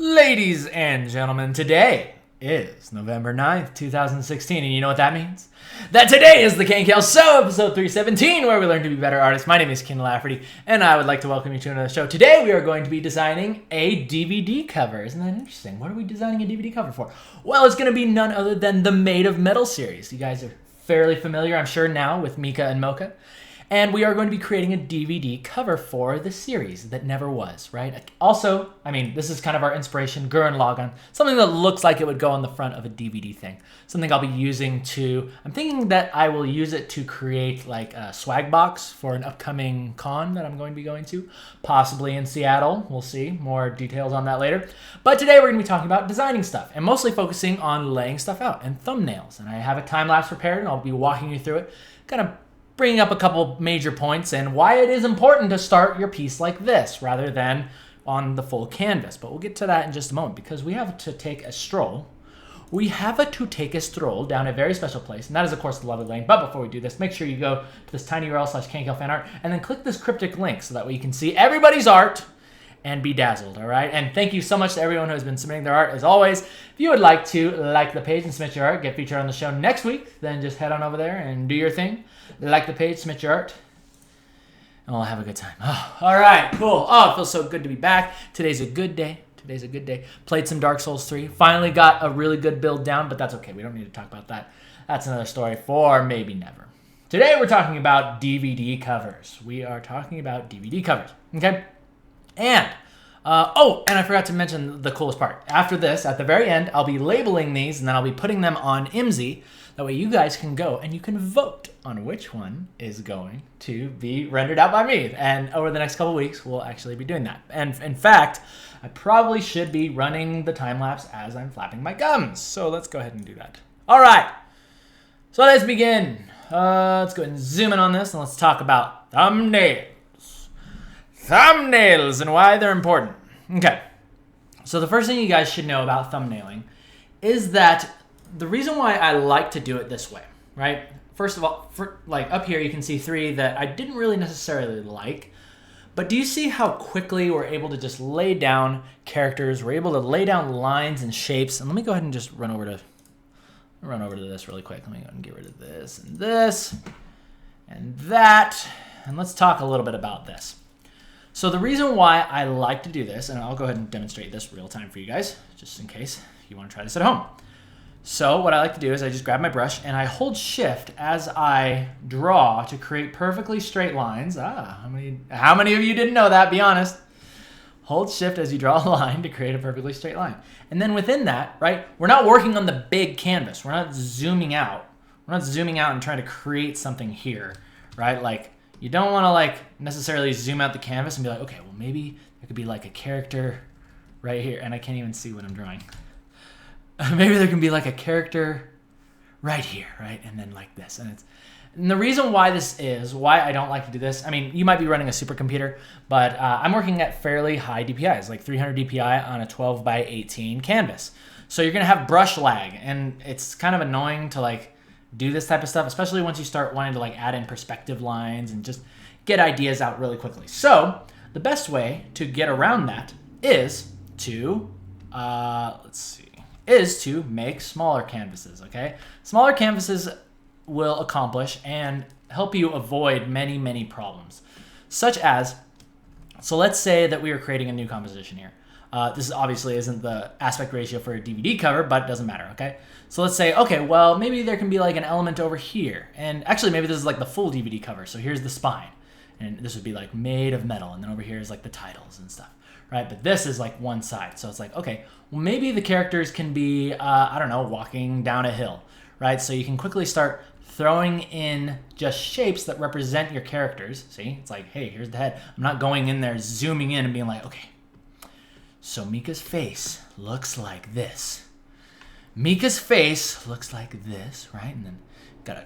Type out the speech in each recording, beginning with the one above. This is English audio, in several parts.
Ladies and gentlemen, today is November 9th, 2016, and you know what that means? That today is the KNKL Show, episode 317, where we learn to be better artists. My name is Ken Lafferty, and I would like to welcome you to another show. Today we are going to be designing a DVD cover. Isn't that interesting? What are we designing a DVD cover for? Well, it's going to be none other than the Made of Metal series. You guys are fairly familiar, I'm sure, now with Mika and Mocha. And we are going to be creating a DVD cover for the series that never was, right? Also, I mean, this is kind of our inspiration, Gurren Lagann, something that looks like it would go on the front of a DVD thing. Something I'll be using I'm thinking that I will use it to create like a swag box for an upcoming con that I'm going to be going to, possibly in Seattle. We'll see, more details on that later. But today we're going to be talking about designing stuff and mostly focusing on laying stuff out and thumbnails. And I have a time lapse prepared and I'll be walking you through it, kind of bringing up a couple major points and why it is important to start your piece like this rather than on the full canvas. But we'll get to that in just a moment because we have to take a stroll. We have to take a stroll down a very special place, and that is, of course, the Lovely Lane. But before we do this, make sure you go to this tiny URL /KNKL fan art and then click this cryptic link so that way you can see everybody's art and be dazzled, all right? And thank you so much to everyone who has been submitting their art. As always, if you would like to like the page and submit your art, get featured on the show next week, then just head on over there and do your thing. Like the page, submit your art, and we'll have a good time. Oh, all right, cool. Oh, it feels so good to be back. Today's a good day. Today's a good day. Played some Dark Souls 3. Finally got a really good build down, but that's okay. We don't need to talk about that. That's another story for maybe never. Today we're talking about DVD covers. We are talking about DVD covers, okay? And, and I forgot to mention the coolest part. After this, at the very end, I'll be labeling these, and then I'll be putting them on IMSI. That way you guys can go and you can vote on which one is going to be rendered out by me. And over the next couple weeks, we'll actually be doing that. And in fact, I probably should be running the time lapse as I'm flapping my gums. So let's go ahead and do that. All right. So let's begin. Let's go ahead and zoom in on this and let's talk about thumbnails. Thumbnails and why they're important. Okay. So the first thing you guys should know about thumbnailing is that the reason why I like to do it this way, right? First of all, like up here, you can see 3 that I didn't really necessarily like. But do you see how quickly we're able to just lay down characters? We're able to lay down lines and shapes. And let me go ahead and just run over to this really quick. Let me go ahead and get rid of this and that. And let's talk a little bit about this. So the reason why I like to do this, and I'll go ahead and demonstrate this real time for you guys, just in case you want to try this at home. So what I like to do is I just grab my brush and I hold shift as I draw to create perfectly straight lines. How many of you didn't know that? Be honest. Hold shift as you draw a line to create a perfectly straight line. And then within that, right, we're not working on the big canvas. We're not zooming out. We're not zooming out and trying to create something here, right? Like you don't want to like necessarily zoom out the canvas and be like, okay, well maybe there could be like a character right here. And I can't even see what I'm drawing. Maybe there can be like a character right here, right? And then like this. And the reason why why I don't like to do this, I mean, you might be running a supercomputer, but I'm working at fairly high DPIs, like 300 DPI on a 12 by 18 canvas. So you're going to have brush lag, and it's kind of annoying to like do this type of stuff, especially once you start wanting to like add in perspective lines and just get ideas out really quickly. So the best way to get around that is to, is to make smaller canvases, okay? Smaller canvases will accomplish and help you avoid many, many problems. Such as, so let's say that we are creating a new composition here. This obviously isn't the aspect ratio for a DVD cover, but it doesn't matter, okay? So let's say, okay, well, maybe there can be like an element over here. And actually, maybe this is like the full DVD cover. So here's the spine. And this would be like Made of Metal. And then over here is like the titles and stuff. Right, but this is like one side. So it's like, okay, well, maybe the characters can be, I don't know, walking down a hill, right? So you can quickly start throwing in just shapes that represent your characters. See, it's like, hey, here's the head. I'm not going in there, zooming in and being like, okay, so Mika's face looks like this. Mika's face looks like this, right? And then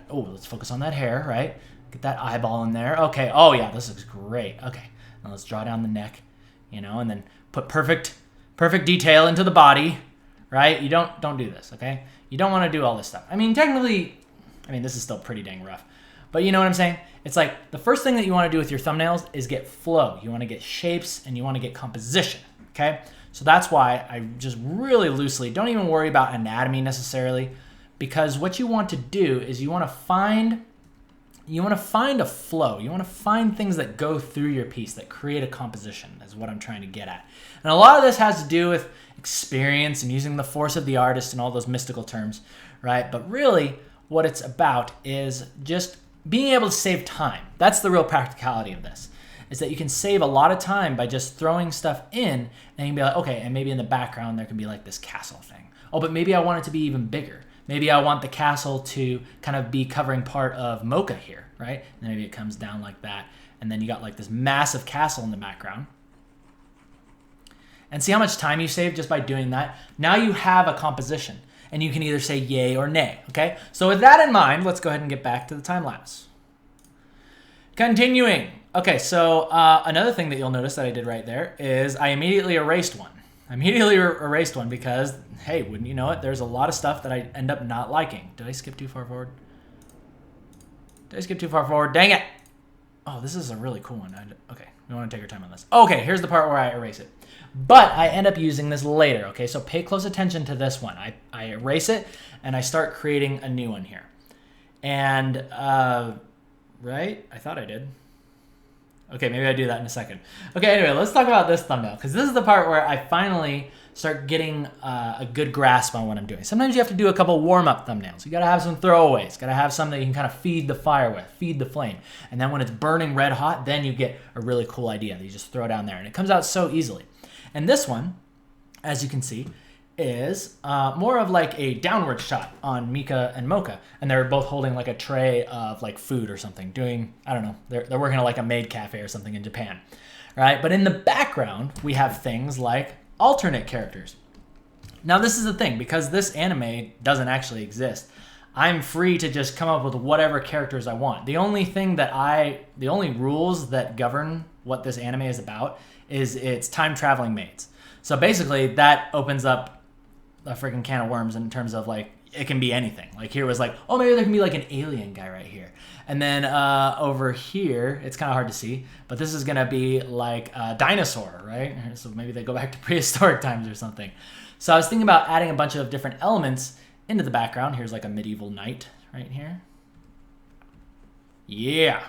let's focus on that hair, right? Get that eyeball in there. Okay, oh yeah, this looks great. Okay, now let's draw down the neck. And then put perfect detail into the body, right? You don't do this, okay? You don't want to do all this stuff. I mean, technically, this is still pretty dang rough. But you know what I'm saying? It's like the first thing that you want to do with your thumbnails is get flow. You want to get shapes and you want to get composition, okay? So that's why I just really loosely, don't even worry about anatomy necessarily, because what you want to do is you want to find a flow. You want to find things that go through your piece that create a composition, is what I'm trying to get at. And a lot of this has to do with experience and using the force of the artist and all those mystical terms, right? But really what it's about is just being able to save time. That's the real practicality of this, is that you can save a lot of time by just throwing stuff in, and you can be like, okay, and maybe in the background there can be like this castle thing. Oh, but maybe I want it to be even bigger. Maybe I want the castle to kind of be covering part of Mocha here, right? And maybe it comes down like that, and then you got like this massive castle in the background. And see how much time you save just by doing that? Now you have a composition, and you can either say yay or nay, okay? So with that in mind, let's go ahead and get back to the time lapse. Continuing. Okay, so another thing that you'll notice that I did right there is I immediately erased one. I immediately erased one because, hey, wouldn't you know it, there's a lot of stuff that I end up not liking. Did I skip too far forward? Did I skip too far forward? Dang it! Oh, this is a really cool one. Okay, we want to take our time on this. Okay, here's the part where I erase it. But I end up using this later, okay? So pay close attention to this one. I erase it, and I start creating a new one here. And, right? I thought I did. Okay, maybe I do that in a second. Okay, anyway, let's talk about this thumbnail, because this is the part where I finally start getting a good grasp on what I'm doing. Sometimes you have to do a couple warm-up thumbnails. You gotta have some throwaways. Gotta have some that you can kind of feed the fire with, feed the flame. And then when it's burning red hot, then you get a really cool idea that you just throw down there. And it comes out so easily. And this one, as you can see, is more of like a downward shot on Mika and Mocha, and they're both holding like a tray of like food or something, doing, I don't know, they're working at like a maid cafe or something in Japan, right? But in the background, we have things like alternate characters. Now this is the thing, because this anime doesn't actually exist, I'm free to just come up with whatever characters I want. The only rules that govern what this anime is about is it's time traveling maids. So basically that opens up a freaking can of worms in terms of like, it can be anything. Like here was like, oh, maybe there can be like an alien guy right here. And then over here, it's kind of hard to see, but this is gonna be like a dinosaur, right? So maybe they go back to prehistoric times or something. So I was thinking about adding a bunch of different elements into the background. Here's like a medieval knight right here. Yeah.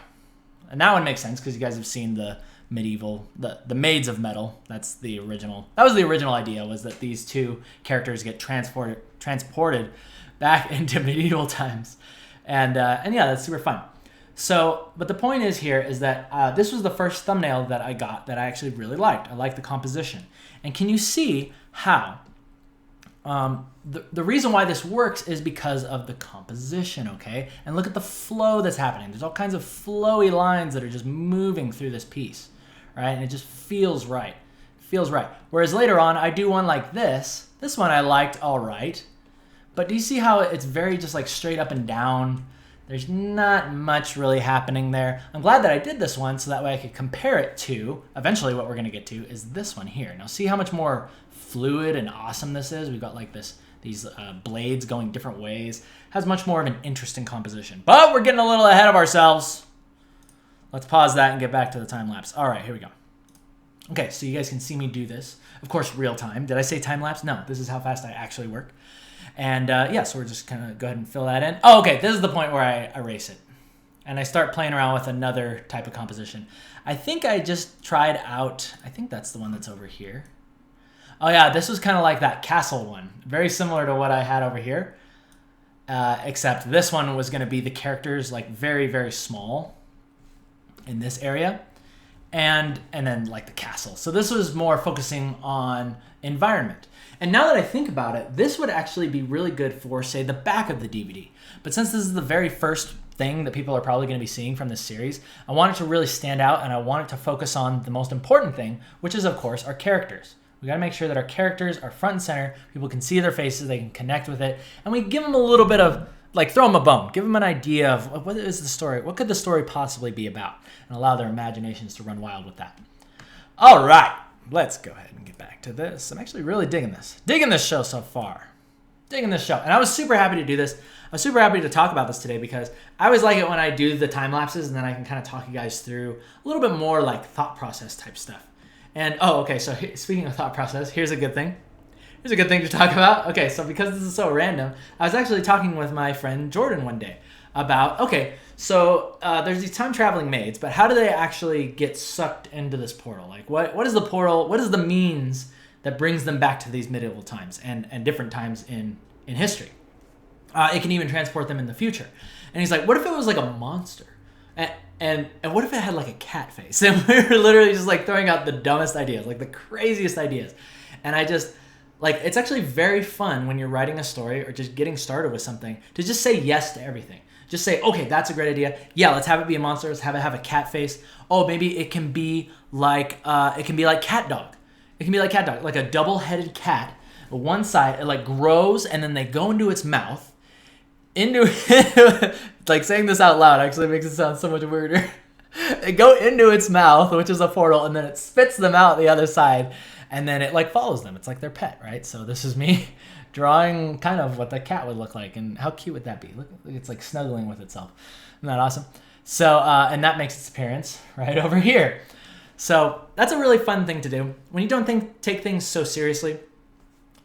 And that one makes sense because you guys have seen the medieval, the Maids of Metal. That was the original idea, was that these two characters get transported back into medieval times. And yeah, that's super fun. So, but the point is here is that this was the first thumbnail that I got that I actually really liked. I liked the composition. And can you see how the reason why this works is because of the composition, okay? And look at the flow that's happening. There's all kinds of flowy lines that are just moving through this piece, right? And it just feels right. Feels right. Whereas later on, I do one like this. This one I liked all right. But do you see how it's very just like straight up and down? There's not much really happening there. I'm glad that I did this one so that way I could compare it to, eventually what we're gonna get to is this one here. Now see how much more fluid and awesome this is? We've got like these blades going different ways. Has much more of an interesting composition. But we're getting a little ahead of ourselves. Let's pause that and get back to the time lapse. All right, here we go. Okay, so you guys can see me do this. Of course, real time. Did I say time lapse? No, this is how fast I actually work. And yeah, so we're just gonna go ahead and fill that in. Oh, okay, this is the point where I erase it. And I start playing around with another type of composition. I think I just tried out, I think that's the one that's over here. Oh yeah, this was kind of like that castle one. Very similar to what I had over here. Except this one was gonna be the characters like very, very small in this area. And then like the castle. So this was more focusing on environment. And now that I think about it, this would actually be really good for, say, the back of the DVD. But since this is the very first thing that people are probably going to be seeing from this series, I want it to really stand out, and I want it to focus on the most important thing, which is, of course, our characters. We got to make sure that our characters are front and center. People can see their faces, they can connect with it, and we give them a little bit of, like, throw them a bone. Give them an idea of what is the story, what could the story possibly be about, and allow their imaginations to run wild with that. All right. Let's go ahead and get back to this. I'm actually really digging this. Digging this show so far. Digging this show. And I was super happy to do this. I was super happy to talk about this today because I always like it when I do the time lapses and then I can kind of talk you guys through a little bit more like thought process type stuff. And, okay, so speaking of thought process, here's a good thing. Here's a good thing to talk about. Okay, so because this is so random, I was actually talking with my friend Jordan one day about, okay, so there's these time-traveling maids, but how do they actually get sucked into this portal? Like, what is the portal? What is the means that brings them back to these medieval times and different times in history? It can even transport them in the future. And he's like, what if it was like a monster? And what if it had like a cat face? And we were literally just like throwing out the dumbest ideas, like the craziest ideas. And I just, like, it's actually very fun when you're writing a story or just getting started with something to just say yes to everything. Just say, okay, that's a great idea. Yeah, let's have it be a monster. Let's have it have a cat face. Oh, maybe it can be like cat dog. It can be like cat dog, like a double-headed cat. One side, it like grows and then they go into its mouth. Like saying this out loud actually makes it sound so much weirder. They go into its mouth, which is a portal, and then it spits them out the other side, and then it like follows them. It's like their pet, right? So this is me drawing kind of what the cat would look like, and how cute would that be? Look, it's like snuggling with itself. Isn't that awesome? So, and that makes its appearance right over here. So that's a really fun thing to do. When you don't take things so seriously,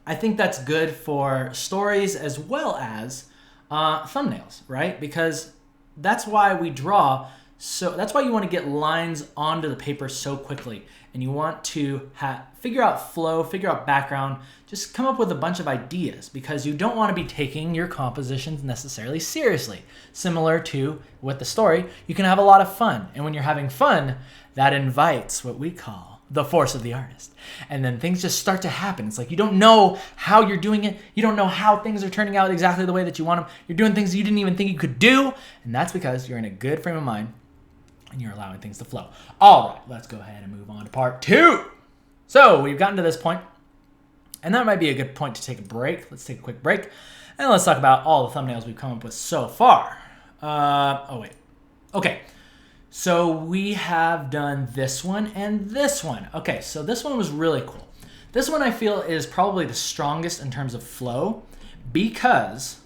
I think that's good for stories as well as thumbnails, right? Because that's why we draw. So that's why you want to get lines onto the paper so quickly, and you want to figure out flow, figure out background, just come up with a bunch of ideas, because you don't want to be taking your compositions necessarily seriously. Similar to with the story, you can have a lot of fun, and when you're having fun, that invites what we call the force of the artist. And then things just start to happen. It's like you don't know how you're doing it. You don't know how things are turning out exactly the way that you want them. You're doing things you didn't even think you could do. And that's because you're in a good frame of mind and you're allowing things to flow. All right, let's go ahead and move on to part 2. So we've gotten to this point, and that might be a good point to take a break. Let's take a quick break, and let's talk about all the thumbnails we've come up with so far. Okay. So we have done this one and this one. Okay, so this one was really cool. This one I feel is probably the strongest in terms of flow because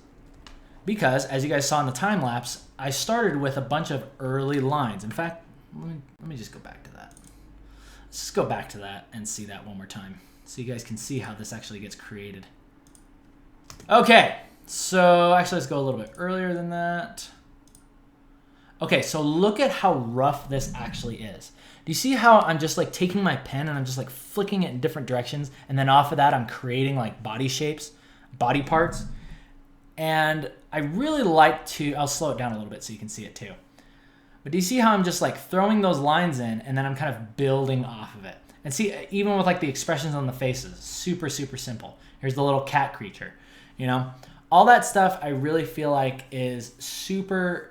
as you guys saw in the time lapse, I started with a bunch of early lines. In fact, let me just go back to that. Let's just go back to that and see that one more time so you guys can see how this actually gets created. Okay, so actually let's go a little bit earlier than that. Okay, so look at how rough this actually is. Do you see how I'm just like taking my pen and I'm just like flicking it in different directions, and then off of that I'm creating like body shapes, body parts? And I really like to, I'll slow it down a little bit so you can see it too. But do you see how I'm just like throwing those lines in and then I'm kind of building off of it? And see, even with like the expressions on the faces, super, super simple. Here's the little cat creature, you know? All that stuff I really feel like is super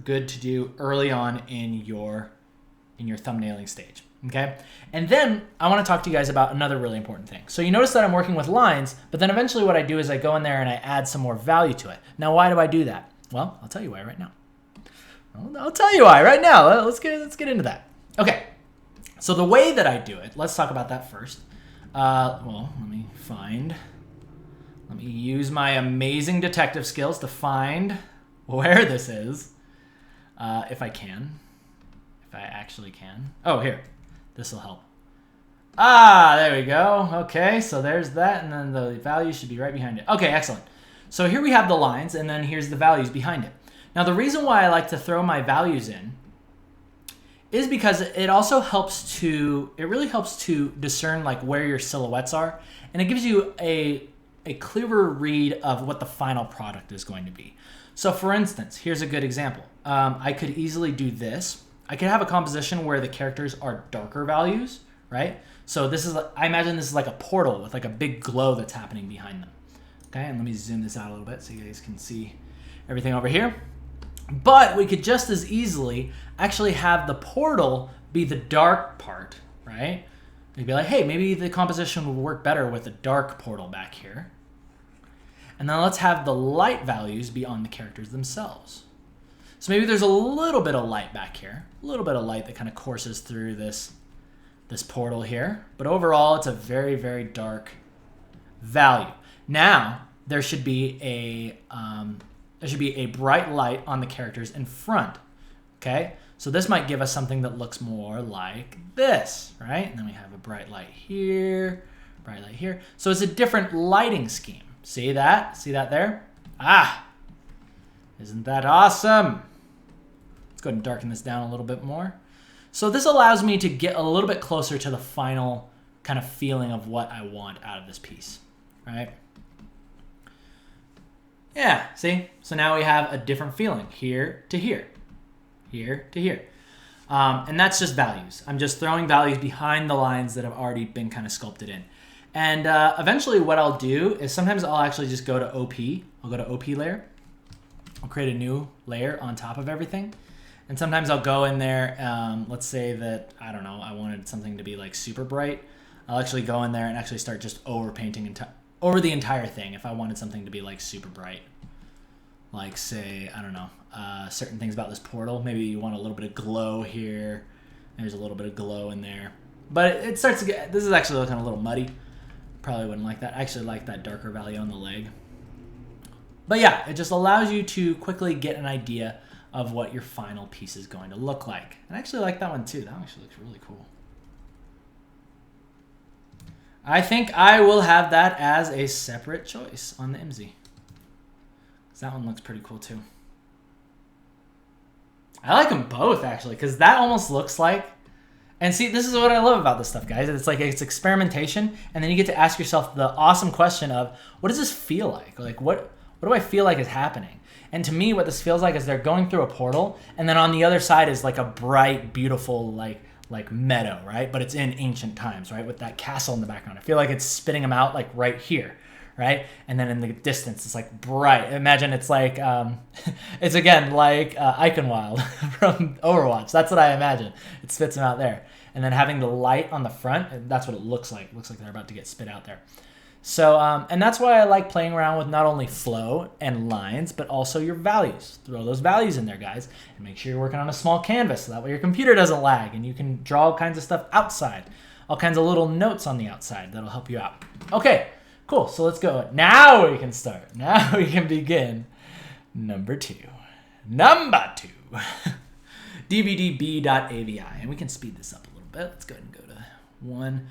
good to do early on in your thumbnailing stage, okay? And then I want to talk to you guys about another really important thing. So you notice that I'm working with lines, but then eventually what I do is I go in there and I add some more value to it. Now, why do I do that? Well, I'll tell you why right now. I'll tell you why right now. Let's get into that. Okay, so the way that I do it, let's talk about that first. Well, let me use my amazing detective skills to find where this is, if I actually can. Oh, here, this will help. There we go. Okay, so there's that, and then the value should be right behind it. Okay, excellent. So here we have the lines, and then here's the values behind it. Now, the reason why I like to throw my values in is because it also helps to, it really helps to discern like where your silhouettes are, and it gives you a clearer read of what the final product is going to be. So for instance, here's a good example. I could easily do this. I could have a composition where the characters are darker values, right? So this is, I imagine this is like a portal with like a big glow that's happening behind them. Okay, and let me zoom this out a little bit so you guys can see everything over here. But we could just as easily actually have the portal be the dark part, right? You'd be like, hey, maybe the composition would work better with a dark portal back here. And then let's have the light values be on the characters themselves. So maybe there's a little bit of light back here, a little bit of light that kind of courses through this portal here. But overall, it's a very, very dark value. Now, there should be a bright light on the characters in front. Okay, So this might give us something that looks more like this, right? And then we have a bright light here, bright light here. So it's a different lighting scheme. See that? See that there? Ah, isn't that awesome? Let's go ahead and darken this down a little bit more. So this allows me to get a little bit closer to the final kind of feeling of what I want out of this piece, right? Yeah, see? So now we have a different feeling here to here, here to here. And that's just values. I'm just throwing values behind the lines that have already been kind of sculpted in. And eventually what I'll do is sometimes I'll actually just go to OP. I'll go to OP layer. I'll create a new layer on top of everything. And sometimes I'll go in there, let's say that, I don't know, I wanted something to be like super bright. I'll actually go in there and actually start just overpainting over the entire thing if I wanted something to be like super bright. Like say, I don't know, certain things about this portal. Maybe you want a little bit of glow here. There's a little bit of glow in there. But it starts to get, this is actually looking a little muddy. Probably wouldn't like that. I actually like that darker value on the leg. But yeah, it just allows you to quickly get an idea of what your final piece is going to look like. And I actually like that one too. That one actually looks really cool. I think I will have that as a separate choice on the IMSI. That one looks pretty cool too. I like them both actually, because that almost looks like, and see, this is what I love about this stuff, guys. It's like it's experimentation, and then you get to ask yourself the awesome question of, what does this feel like? Like what do I feel like is happening? And to me, what this feels like is they're going through a portal, and then on the other side is like a bright, beautiful, like meadow, right? But it's in ancient times, right? With that castle in the background. I feel like it's spitting them out like right here, right? And then in the distance, it's like bright. Imagine it's like, it's again like Eichenwild from Overwatch. That's what I imagine. It spits them out there. And then having the light on the front, that's what it looks like. It looks like they're about to get spit out there. So, and that's why I like playing around with not only flow and lines, but also your values. Throw those values in there, guys, and make sure you're working on a small canvas so that way your computer doesn't lag and you can draw all kinds of stuff outside, all kinds of little notes on the outside that'll help you out. Okay, cool. So let's go. Now we can start. Now we can begin. Number two. dvdb.avi, and we can speed this up a little bit. Let's go ahead and go to 1.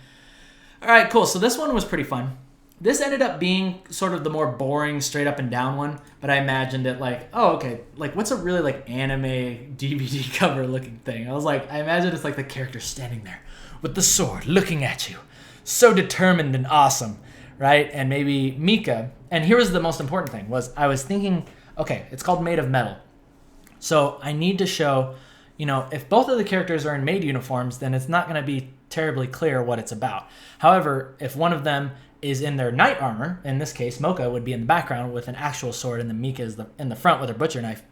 All right, cool. So this one was pretty fun. This ended up being sort of the more boring straight up and down one, but I imagined it like, oh, okay, like what's a really like anime DVD cover looking thing? I imagined it's like the character standing there with the sword looking at you, so determined and awesome, right? And maybe Mika, and here was the most important thing, was I was thinking, okay, it's called Made of Metal. So I need to show, you know, if both of the characters are in maid uniforms, then it's not going to be terribly clear what it's about. However, if one of them is in their knight armor, in this case, Mocha would be in the background with an actual sword, and then Mika is in the front with her butcher knife.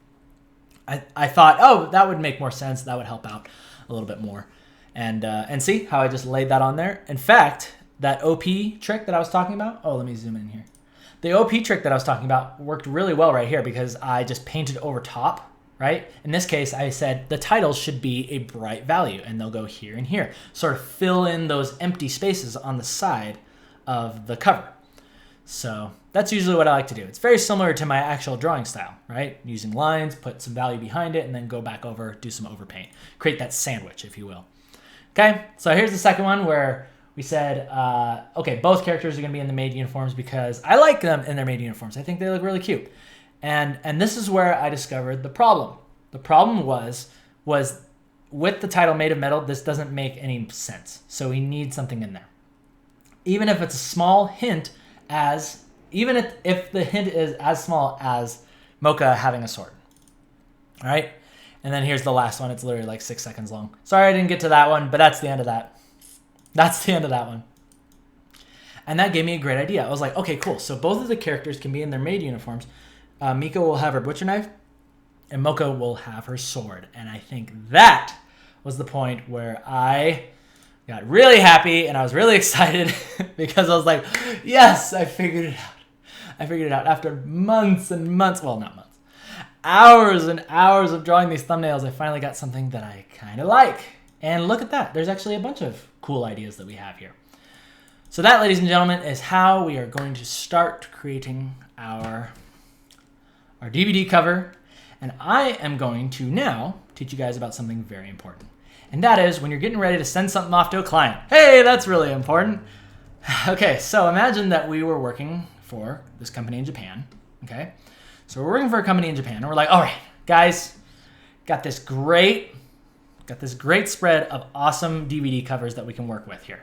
I thought, oh, that would make more sense. That would help out a little bit more. And see how I just laid that on there? In fact, that OP trick that I was talking about, oh, let me zoom in here. The OP trick that I was talking about worked really well right here because I just painted over top, right? In this case, I said the titles should be a bright value, and they'll go here and here. Sort of fill in those empty spaces on the side of the cover. So that's usually what I like to do. It's very similar to my actual drawing style, right? Using lines, put some value behind it, and then go back over, do some overpaint. Create that sandwich, if you will. Okay, so here's the second one where we said, okay, both characters are going to be in the maid uniforms because I like them in their maid uniforms. I think they look really cute. And this is where I discovered the problem. The problem was with the title Made of Metal, this doesn't make any sense. So we need something in there. Even if it's a small hint even if the hint is as small as Mocha having a sword. All right? And then here's the last one. It's literally like 6 seconds long. Sorry I didn't get to that one, but that's the end of that. That's the end of that one. And that gave me a great idea. I was like, okay, cool. So both of the characters can be in their maid uniforms. Mika will have her butcher knife, and Mocha will have her sword. And I think that was the point where I got really happy and I was really excited because I was like, yes, I figured it out. I figured it out after months and months, well, not months, hours and hours of drawing these thumbnails. I finally got something that I kind of like. And look at that. There's actually a bunch of cool ideas that we have here. So that, ladies and gentlemen, is how we are going to start creating our DVD cover. And I am going to now teach you guys about something very important. And that is when you're getting ready to send something off to a client. Hey, that's really important. Okay, so imagine that we were working for this company in Japan, okay? So we're working for a company in Japan, and we're like, all right, guys, got this great spread of awesome DVD covers that we can work with here,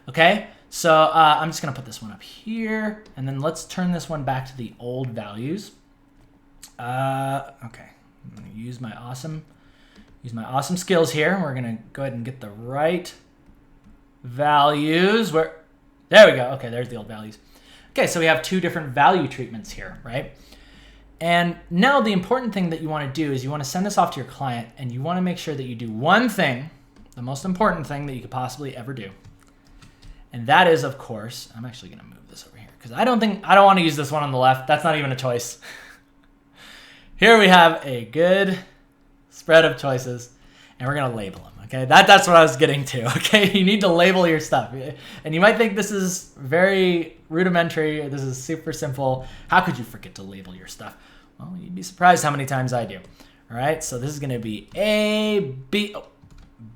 okay? So I'm just gonna put this one up here, and then let's turn this one back to the old values. Okay, I'm gonna use my awesome skills here. We're gonna go ahead and get the right values. There we go. Okay, there's the old values. Okay, so we have two different value treatments here, right? And now the important thing that you want to do is you want to send this off to your client, and you want to make sure that you do one thing, the most important thing that you could possibly ever do. And that is, of course, I'm actually going to move this over here because I don't want to use this one on the left. That's not even a choice. Here we have a good spread of choices, and we're going to label them. Okay, that's what I was getting to. Okay, you need to label your stuff, and you might think this is very rudimentary, or this is super simple. How could you forget to label your stuff? Well, you'd be surprised how many times I do. All right, so this is going to be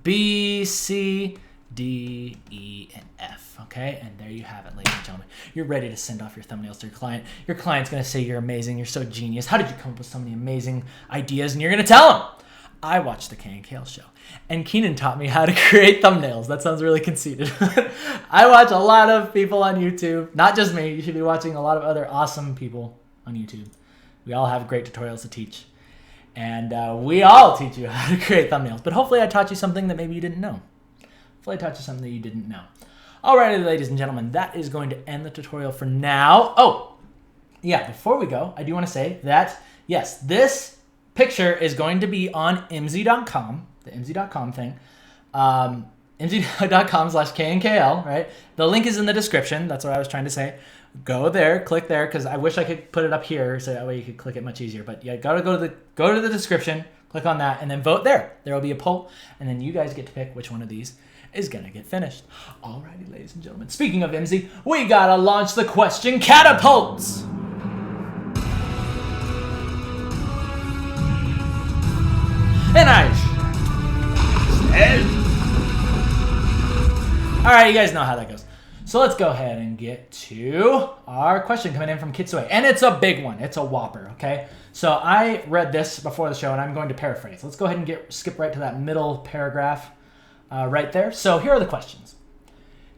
B, C, D, E, and F. Okay, and there you have it, ladies and gentlemen. You're ready to send off your thumbnails to your client. Your client's going to say you're amazing. You're so genius. How did you come up with so many amazing ideas? And you're going to tell them, I watched the KNKL show, and Keenan taught me how to create thumbnails. That sounds really conceited. I watch a lot of people on YouTube, not just me. You should be watching a lot of other awesome people on YouTube. We all have great tutorials to teach, and we all teach you how to create thumbnails. But hopefully I taught you something that maybe you didn't know. Hopefully I taught you something that you didn't know. Alrighty, ladies and gentlemen, that is going to end the tutorial for now. Oh, yeah, before we go, I do want to say that, yes, this picture is going to be on imzy.com, the imzy.com thing, imzy.com/KNKL, right? The link is in the description. That's what I was trying to say. Go there, click there, because I wish I could put it up here so that way you could click it much easier. But yeah, go to the description, click on that, and then vote there. There will be a poll, and then you guys get to pick which one of these is gonna get finished. Alrighty, ladies and gentlemen. Speaking of IMSY, we gotta launch the question catapults. And all right, you guys know how that goes. So let's go ahead and get to our question coming in from Kitsue. And it's a big one. It's a whopper, okay? So I read this before the show, and I'm going to paraphrase. Let's go ahead and skip right to that middle paragraph right there. So here are the questions.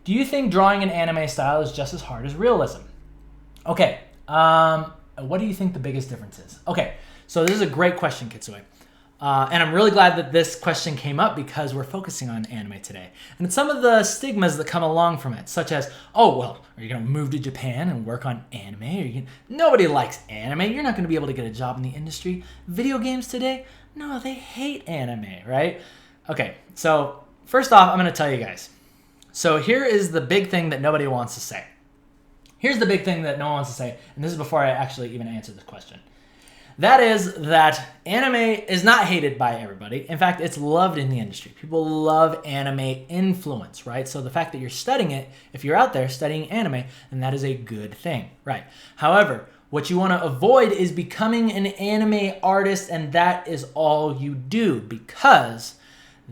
Do you think drawing in anime style is just as hard as realism? Okay, what do you think the biggest difference is? Okay, so this is a great question, Kitsue. And I'm really glad that this question came up because we're focusing on anime today. And some of the stigmas that come along from it, such as, oh, well, are you going to move to Japan and work on anime? Nobody likes anime. You're not going to be able to get a job in the industry. Video games today? No, they hate anime, right? Okay, so first off, I'm going to tell you guys. So here is the big thing that nobody wants to say. Here's the big thing that no one wants to say, and this is before I actually even answer this question. That is that anime is not hated by everybody. In fact, it's loved in the industry. People love anime influence, right? So the fact that you're studying it, if you're out there studying anime, then that is a good thing, right? However, what you want to avoid is becoming an anime artist, and that is all you do, because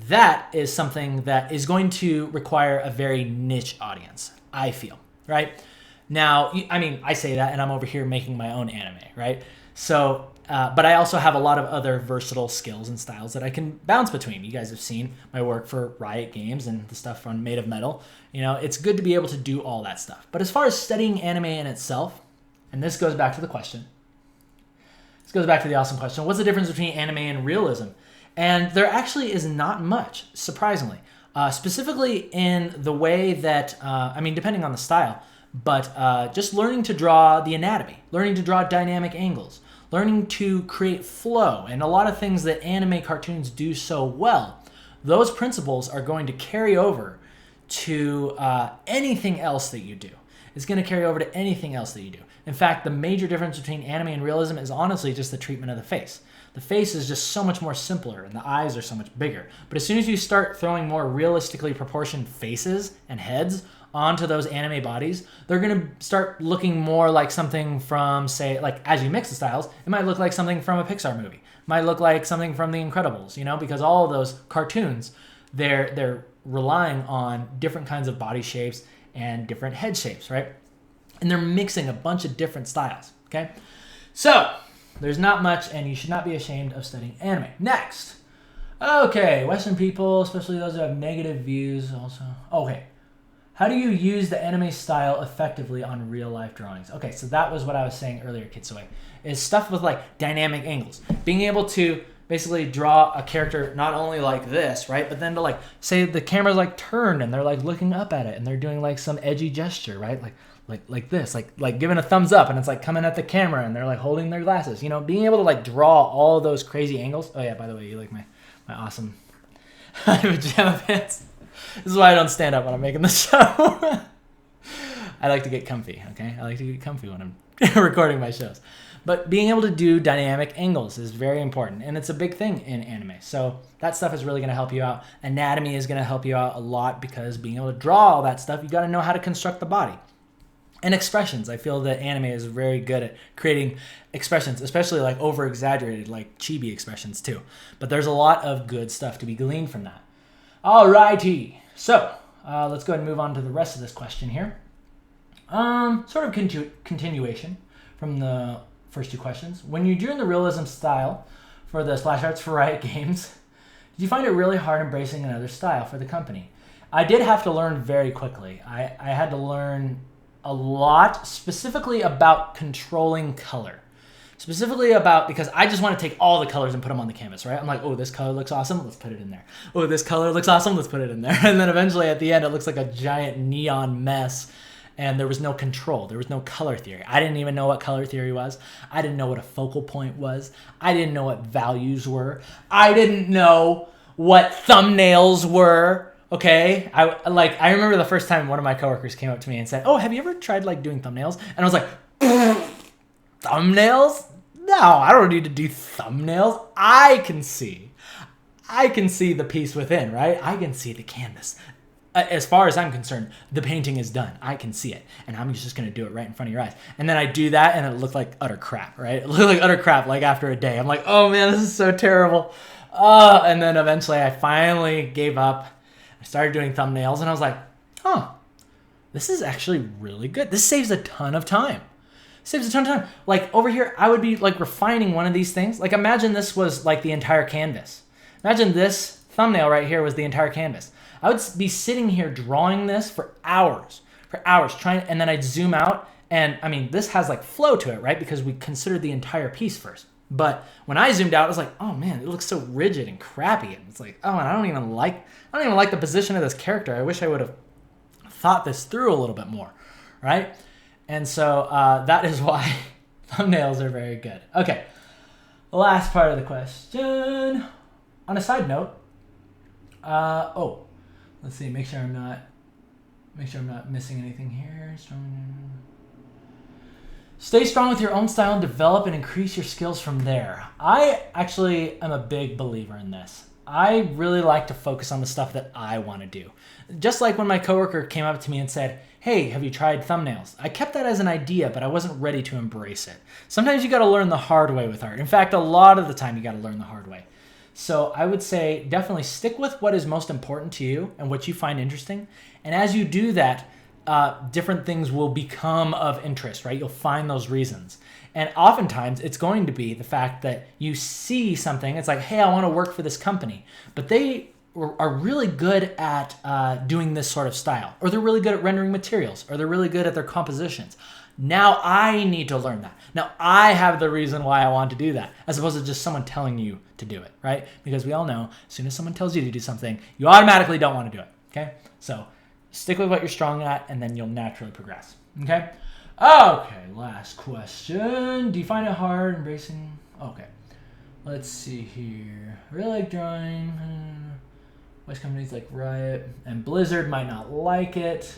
that is something that is going to require a very niche audience, I feel, right? Now, I mean, I say that, and I'm over here making my own anime, right? So, but I also have a lot of other versatile skills and styles that I can bounce between. You guys have seen my work for Riot Games and the stuff on Made of Metal. You know, it's good to be able to do all that stuff. But as far as studying anime in itself, and this goes back to the question. This goes back to the awesome question. What's the difference between anime and realism? And there actually is not much, surprisingly. Specifically in the way that, I mean, depending on the style, but just learning to draw the anatomy, learning to draw dynamic angles, learning to create flow, and a lot of things that anime cartoons do so well, those principles are going to carry over to anything else that you do. It's going to carry over to anything else that you do. In fact, the major difference between anime and realism is honestly just the treatment of the face. The face is just so much more simpler, and the eyes are so much bigger. But as soon as you start throwing more realistically proportioned faces and heads onto those anime bodies, they're going to start looking more like something from, say, like as you mix the styles, it might look like something from a Pixar movie. It might look like something from The Incredibles, you know, because all of those cartoons, they're relying on different kinds of body shapes and different head shapes, right? And they're mixing a bunch of different styles, okay? So there's not much, and you should not be ashamed of studying anime. Next. Okay, Western people, especially those who have negative views also. Okay. How do you use the anime style effectively on real life drawings? Okay, so that was what I was saying earlier, Kitsue, is stuff with like dynamic angles. Being able to basically draw a character not only like this, right? But then to like, say the camera's like turned and they're like looking up at it and they're doing like some edgy gesture, right? Like this, like giving a thumbs up and it's like coming at the camera and they're like holding their glasses, you know, being able to like draw all those crazy angles. Oh yeah, by the way, you like my awesome pajama pants. This is why I don't stand up when I'm making the show. I like to get comfy, okay? I like to get comfy when I'm recording my shows. But being able to do dynamic angles is very important, and it's a big thing in anime. So that stuff is really going to help you out. Anatomy is going to help you out a lot because being able to draw all that stuff, you got to know how to construct the body. And expressions. I feel that anime is very good at creating expressions, especially like over-exaggerated, like chibi expressions too. But there's a lot of good stuff to be gleaned from that. Alrighty. So let's go ahead and move on to the rest of this question here. Sort of continuation from the first two questions. When you drew in the realism style for the splash arts for Riot Games, did you find it really hard embracing another style for the company? I did have to learn very quickly. I had to learn a lot, specifically about controlling color. Specifically about, because I just want to take all the colors and put them on the canvas, right? I'm like, oh, this color looks awesome, let's put it in there. Oh, this color looks awesome, let's put it in there. And then eventually at the end, it looks like a giant neon mess. And there was no control. There was no color theory. I didn't even know what color theory was. I didn't know what a focal point was. I didn't know what values were. I didn't know what thumbnails were. Okay, I remember the first time one of my coworkers came up to me and said, "Oh, have you ever tried like doing thumbnails?" And I was like, "Thumbnails? No, I don't need to do thumbnails. I can see the piece within, right? I can see the canvas. As far as I'm concerned, the painting is done. I can see it, and I'm just gonna do it right in front of your eyes." And then I do that, and it looked like utter crap, right? It looked like utter crap. Like after a day, I'm like, "Oh man, this is so terrible." And then eventually, I finally gave up. I started doing thumbnails and I was like, this is actually really good. This saves a ton of time. Like over here, I would be like refining one of these things. Like imagine this was like the entire canvas. Imagine this thumbnail right here was the entire canvas. I would be sitting here drawing this for hours, trying, and then I'd zoom out. And I mean, this has like flow to it, right? Because we considered the entire piece first. But when I zoomed out, I was like, oh man, it looks so rigid and crappy. And it's like, oh, and I don't even like the position of this character. I wish I would have thought this through a little bit more, right? And so that is why thumbnails are very good. Okay, the last part of the question. On a side note, let's see, make sure I'm not missing anything here. Stay strong with your own style and develop and increase your skills from there. I actually am a big believer in this. I really like to focus on the stuff that I want to do. Just like when my coworker came up to me and said, "Hey, have you tried thumbnails?" I kept that as an idea, but I wasn't ready to embrace it. Sometimes you got to learn the hard way with art. In fact, a lot of the time you got to learn the hard way. So I would say definitely stick with what is most important to you and what you find interesting. And as you do that, different things will become of interest, right? You'll find those reasons. And oftentimes it's going to be the fact that you see something, it's like, hey, I want to work for this company, but they are really good at doing this sort of style, or they're really good at rendering materials, or they're really good at their compositions. Now I need to learn that. Now I have the reason why I want to do that, as opposed to just someone telling you to do it, right? Because we all know as soon as someone tells you to do something, you automatically don't want to do it, okay? So stick with what you're strong at, and then you'll naturally progress, okay? Okay, last question. Do you find it hard embracing? Okay, let's see here. I really like drawing. Most companies like Riot and Blizzard might not like it.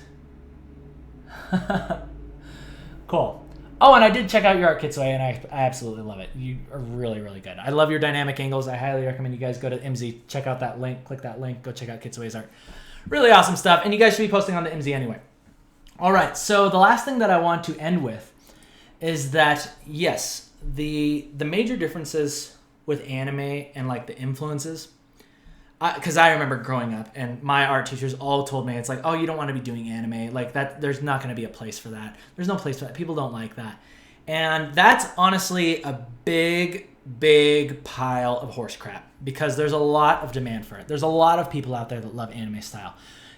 Cool. Oh, and I did check out your art, Kitsue, and I absolutely love it. You are really, really good. I love your dynamic angles. I highly recommend you guys go to MZ, check out that link, click that link, go check out Kitsue's art. Really awesome stuff, and you guys should be posting on the MZ anyway. All right, so the last thing that I want to end with is that, yes, the major differences with anime and like the influences, because I remember growing up and my art teachers all told me, it's like, oh, you don't want to be doing anime. Like that, there's not going to be a place for that. There's no place for that. People don't like that. And that's honestly a big pile of horse crap because there's a lot of demand for it. There's a lot of people out there that love anime style.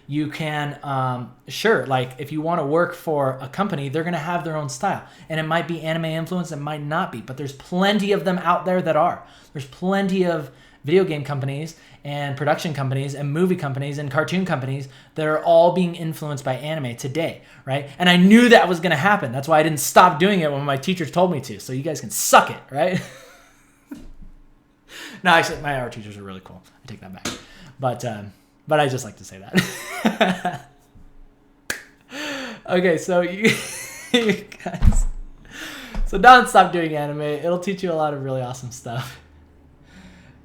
You can, sure, like if you want to work for a company, they're going to have their own style. And it might be anime influence, it might not be, but there's plenty of them out there that are. There's plenty of video game companies and production companies and movie companies and cartoon companies that are all being influenced by anime today, right? And I knew that was going to happen. That's why I didn't stop doing it when my teachers told me to. So you guys can suck it, right? No, actually, my art teachers are really cool. I take that back. But I just like to say that. Okay, so you guys. So don't stop doing anime. It'll teach you a lot of really awesome stuff.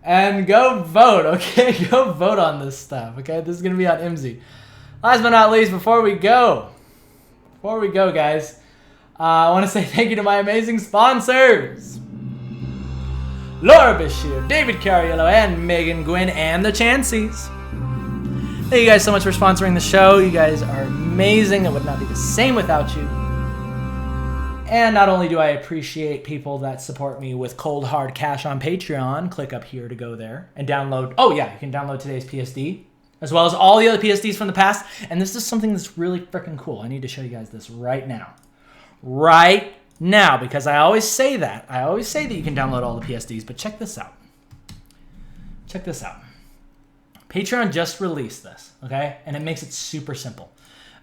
And go vote, okay? Go vote on this stuff, okay? This is going to be on IMSI. Last but not least, before we go, guys, I want to say thank you to my amazing sponsors. Laura Bashir, David Cariello, and Megan Gwynn, and the Chanceys. Thank you guys so much for sponsoring the show. You guys are amazing. It would not be the same without you. And not only do I appreciate people that support me with cold hard cash on Patreon, click up here to go there and download. Oh yeah, you can download today's PSD as well as all the other PSDs from the past. And this is something that's really freaking cool. I need to show you guys this right now. Right now, because I always say that. I always say that you can download all the PSDs, but check this out. Check this out. Patreon just released this, okay? And it makes it super simple.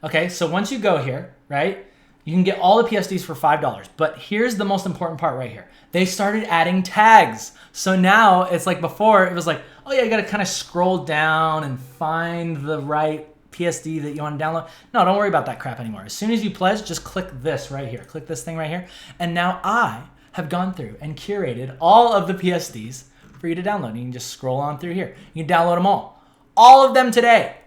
Okay, so once you go here, right, you can get all the PSDs for $5. But here's the most important part right here. They started adding tags. So now it's like before, it was like, oh yeah, you got to kind of scroll down and find the right PSD that you want to download. No, don't worry about that crap anymore. As soon as you pledge, just click this right here. Click this thing right here. And now I have gone through and curated all of the PSDs for you to download. You can just scroll on through here. You can download them all of them today.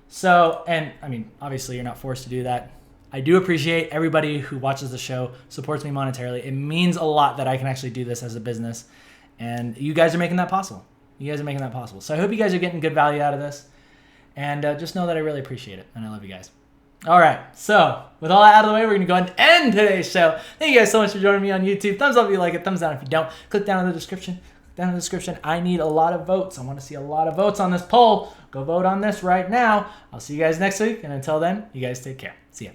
So, and I mean, obviously you're not forced to do that. I do appreciate everybody who watches the show, supports me monetarily. It means a lot that I can actually do this as a business. And you guys are making that possible. You guys are making that possible. So I hope you guys are getting good value out of this. And just know that I really appreciate it. And I love you guys. All right. So with all that out of the way, we're going to go ahead and end today's show. Thank you guys so much for joining me on YouTube. Thumbs up if you like it. Thumbs down if you don't. Click down in the description. Down in the description. I need a lot of votes. I want to see a lot of votes on this poll. Go vote on this right now. I'll see you guys next week. And until then, you guys take care. See ya.